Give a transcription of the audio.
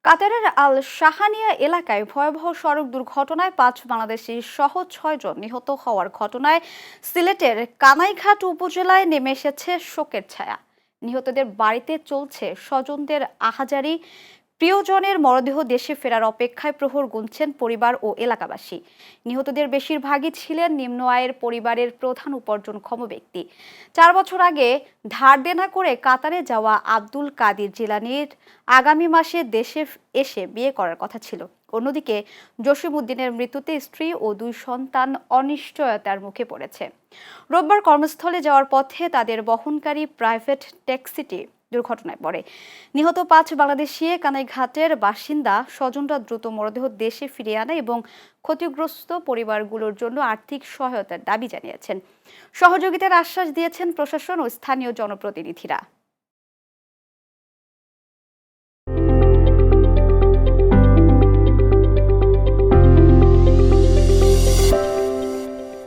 কাতারের আল শাহানিয়া এলাকায় ভয়াবহ সড়ক দুর্ঘটনায় ৫ বাংলাদেশি সহ ৬ জন নিহত হওয়ার ঘটনায় সিলেটের কানাইঘাট উপজেলায় নেমে এসেছে শোকের ছায়া। নিহতদের বাড়িতে চলছে স্বজনদের আহাজারি। প্রিয়জনের মরদেহ দেশে ফেরার অপেক্ষায় প্রহর গুনছেন পরিবার ও এলাকাবাসী। নিহতদের বেশিরভাগই ছিলেন নিম্ন আয়ের পরিবারের প্রধান উপার্জনক্ষম ব্যক্তি। ৪ বছর আগে ধার দেনা করে কাতারে যাওয়া আব্দুল কাদির জিলানির আগামী মাসে দেশে এসে বিয়ে করার কথা ছিল। অন্যদিকে জসিম উদ্দিনের মৃত্যুতে স্ত্রী ও ২ সন্তান অনিশ্চয়তার মুখে পড়েছে। রোববার কর্মস্থলে যাওয়ার পথে তাদের বহনকারী প্রাইভেট ট্যাক্সিটি দুর্ঘটনায় পড়ে। নিহত ৫ বাংলাদেশি কানাইঘাটের বাসিন্দা। স্বজনরা দ্রুত মরদেহ দেশে ফিরিয়ে আনা এবং ক্ষতিগ্রস্ত পরিবারগুলোর জন্য আর্থিক সহায়তার দাবি জানিয়েছেন। সহযোগিতার আশ্বাস দিয়েছেন প্রশাসন ও স্থানীয় জনপ্রতিনিধিরা।